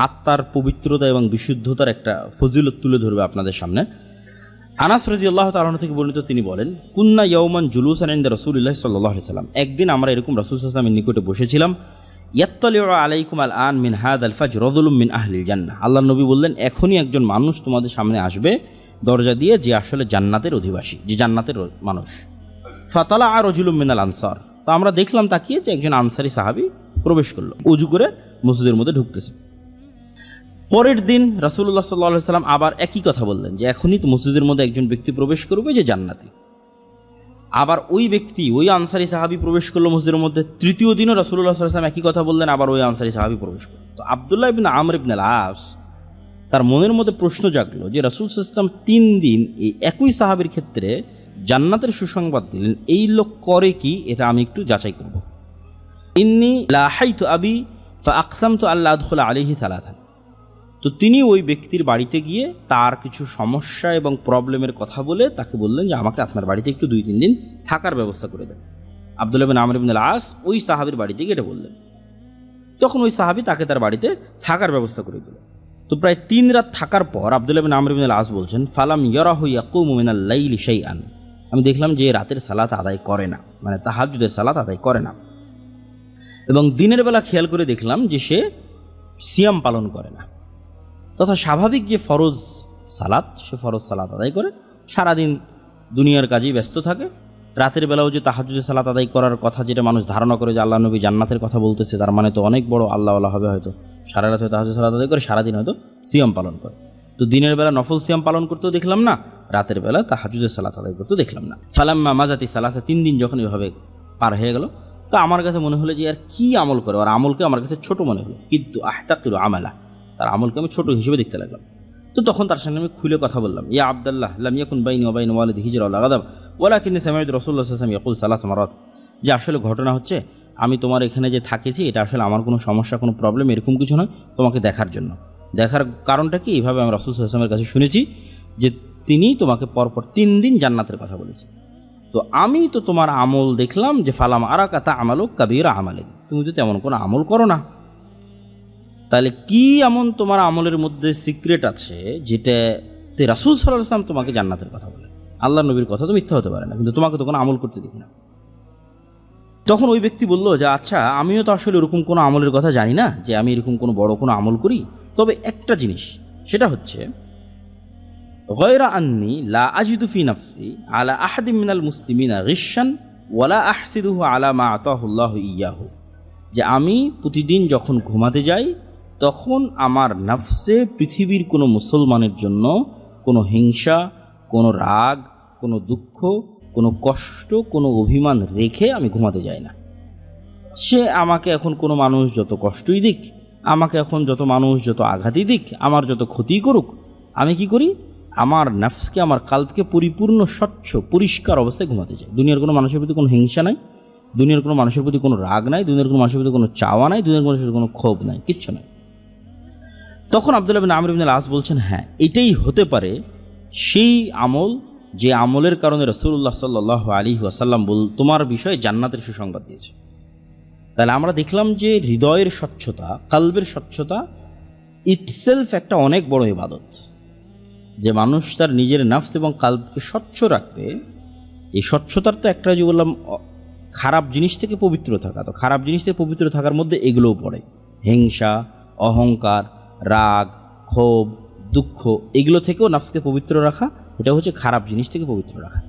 আত্মার পবিত্রতা এবং বিশুদ্ধতার একটা ফজিলত তুলে ধরবে আপনাদের সামনে। আনাস রাদিয়াল্লাহু তাআলা আনহু থেকে বর্ণিত, তিনি বলেন, কুন্না ইয়াওমান জুলুসান ইনদা রাসূলিল্লাহ সাল্লাল্লাহু আলাইহি ওয়াসাল্লাম, একদিন আমরা এরকম রাসূল সাল্লাল্লাহু আলাইহি ওয়াসাল্লামের নিকটে বসেছিলাম। ইয়াত্তালিউ আলাইকুম আল আন মিন হাদাল ফাজর রাজুলুম মিন আহলিল জান্নাহ, আল্লাহর নবী বললেন, এখনই একজন মানুষ তোমাদের সামনে আসবে দরজা দিয়ে, যে আসলে জান্নাতের অধিবাসী, যে জান্নাতের মানুষ। ফাতালা রাজুলুম মিনাল আনসার, তো আমরা দেখলাম তাকিয়ে যে একজন আনসারী সাহাবী প্রবেশ করলো, ওযু করে মসজিদের মধ্যে ঢুকতেছে। পরের দিন রাসূলুল্লাহ সাল্লাল্লাহু আলাইহি ওয়াসাল্লাম আবার একই কথা বললেন যে এখনই তো মসজিদের মধ্যে একজন ব্যক্তি প্রবেশ করবে যে জান্নাতি। আবার ওই ব্যক্তি, ওই আনসারী সাহাবী প্রবেশ করলো মসজিদের মধ্যে। তৃতীয় দিনও রাসূলুল্লাহ সাল্লাল্লাহু আলাইহি ওয়াসাল্লাম একই কথা বললেন, আবার ওই আনসারী সাহাবী প্রবেশ করলো। তো আব্দুল্লাহ ইবনে আমর ইবনে আল-আস, তার মনের মধ্যে প্রশ্ন জাগলো যে রাসূল সাল্লাল্লাহু আলাইহি ওয়াসাল্লাম 3 দিন এই একই সাহাবীর ক্ষেত্রে জান্নাতের সুসংবাদ দিলেন, এই লোক করে কি, এটা আমি একটু যাচাই করব। ইন্নী লাহাইতু আবি ফাআকসামতু আল্লা আদখুলা আলাইহি সালাতান, তো তিনি ওই ব্যক্তির বাড়িতে গিয়ে তার কিছু সমস্যা এবং প্রবলেমের কথা বলে তাকে বললেন যে আমাকে আপনার বাড়িতে একটু 2-3 দিন থাকার ব্যবস্থা করে দেন। আব্দুল্লাহ ইবনে আমর ইবনে আল-আস ওই সাহাবীর বাড়িতে গিয়ে এটা বললেন। তখন ওই সাহাবী তাকে তার বাড়িতে থাকার ব্যবস্থা করে দিল। তো প্রায় 3 রাত থাকার পর আব্দুল্লাহ ইবনে আমর ইবনে আল-আস বলছেন, ফালাম ইয়ারাহু ইয়াকুমু মিনাল লাইলি শাইআন, আমি দেখলাম যে রাতের সালাত আদায় করে না, মানে তাহাজ্জুদের সালাত আদায় করে না। এবং দিনের বেলা খেয়াল করে দেখলাম যে সে সিয়াম পালন করে না, তথা স্বাভাবিক যে ফরজ সালাত, সে ফরজ সালাত আদায় করে, সারাদিন দুনিয়ার কাজেই ব্যস্ত থাকে। রাতের বেলাও যে তাহাজ্জুদের সালাত আদায় করার কথা, যেটা মানুষ ধারণা করে যে আল্লাহ নবী জান্নাতের কথা বলতেছে, তার মানে তো অনেক বড় আল্লাহওয়ালা হবে, হয়তো সারা রাত তাহাজ্জুদের সালাত আদায় করে, সারাদিন হয়তো সিয়াম পালন করে। তো দিনের বেলা নফল সিয়াম পালন করতেও দেখলাম না, রাতের বেলা তাহাজ্জুদের সালাত আদায় করতেও দেখলাম না। ফালাম্মা মাজাতি সালাসা, 3 দিন যখন এভাবে পার হয়ে গেল, তো আমার কাছে মনে হলো যে আর কি আমল করে, আর আমলকে আমার কাছে ছোট মনে হলো। কিন্তু আহতাকিরু আমালা, তার আমলকে আমি ছোট হিসেবে দেখতে লাগলাম। তো তখন তার সঙ্গে আমি খুলে কথা বললাম, ইয়া আব্দুল্লাহ লাম ইয়াকুন বাইনি ওয়া বাইনা ওয়ালিদি হিজরা ওয়ালা গাদাব ওয়ালাকিন্নী সামি'তু রাসূলুল্লাহ সাল্লাল্লাহু আলাইহি ওয়াসাল্লাম ইয়াকুল সালাস মারাত, যে আসলে ঘটনা হচ্ছে আমি তোমার এখানে যে থাকেছি, এটা আসলে আমার কোনো সমস্যা, কোনো প্রবলেম এরকম কিছু নয়, তোমাকে দেখার জন্য। দেখার কারণটা কি, এইভাবে আমি রাসূল সাল্লাল্লাহু আলাইহি ওয়াসাল্লামের কাছে শুনেছি যে তিনি তোমাকে পরপর 3 দিন জান্নাতের কথা বলেছেন। তো আমি তো তোমার আমল দেখলাম যে ফালাম আরাকা তা'মালু কাবীরা আমালিন, তুমি তো তেমন কোনো আমল করো না। তাহলে কি এমন তোমার আমলের মধ্যে সিক্রেট আছে যেটাতে রাসূল সাল্লাল্লাহু আলাইহি ওয়াসাল্লাম তোমাকে জান্নাতের কথা বলে? আল্লাহ নবীর কথা তো মিথ্যা হতে পারে না, কিন্তু তোমাকে তো কোনো আমল করতে দেখি না। তখন ওই ব্যক্তি বলল যে আচ্ছা, আমিও তো আসলে ওরকম কোনো আমলের কথা জানি না যে আমি এরকম কোনো বড় কোনো আমল করি, তবে একটা জিনিস, সেটা হচ্ছে গায়রা আন্নী লা আজিদু ফি নাফসি আলা আহাদিন মিনাল মুসলিমিনা গিশশান ওয়ালা আহসিদুহু আলা মা আতাহুল্লাহু ইয়াহু, যে আমি প্রতিদিন যখন ঘুমাতে যাই তখন আমার নফসে পৃথিবীর কোনো মুসলমানের জন্য কোনো হিংসা, কোনো রাগ, কোনো দুঃখ, কোনো কষ্ট, কোনো অভিমান রেখে আমি ঘুমাতে যাই না। সে আমাকে এখন কোনো মানুষ যত কষ্টই দিক, আমাকে এখন যত মানুষ যত আঘাতই দিক, আমার যত ক্ষতি করুক, আমি কি করি, আমার নফসকে, আমার কাল্পকে পরিপূর্ণ স্বচ্ছ পরিষ্কার অবস্থায় ঘুমাতে যাই। দুনিয়ার কোনো মানুষের প্রতি কোনো হিংসা নাই, দুনিয়ার কোনো মানুষের প্রতি কোনো রাগ নাই, দুনিয়ার কোনো মানুষের প্রতি কোনো চাওয়া নাই, দুনিয়ার মানুষের প্রতি কোনো ক্ষোভ নাই, কিচ্ছু নাই। তখন আব্দুল্লাহ ইবনে আমর ইবনে আল-আস বলছেন, হ্যাঁ, এটাই হতে পারে সেই আমল যে আমলের কারণে রাসূলুল্লাহ সাল্লাল্লাহু আলাইহি ওয়াসাল্লাম তোমার বিষয়ে জান্নাতের সুসংবাদ দিয়েছে। তাহলে আমরা দেখলাম যে হৃদয়ের স্বচ্ছতা, কালবের স্বচ্ছতা ইটসেলফ একটা অনেক বড় ইবাদত। যে মানুষ তার নিজের নফস এবং কালবকে স্বচ্ছ রাখবে, এই স্বচ্ছতার তো একটা, যে বললাম, খারাপ জিনিস থেকে পবিত্র থাকা। তো খারাপ জিনিস থেকে পবিত্র থাকার মধ্যে এগুলোও পড়ে, হিংসা, অহংকার, রাগ, ক্ষোভ, দুঃখ, এগুলো থেকেও নফসকে পবিত্র রাখা, এটা হচ্ছে খারাপ জিনিস থেকে পবিত্র রাখা।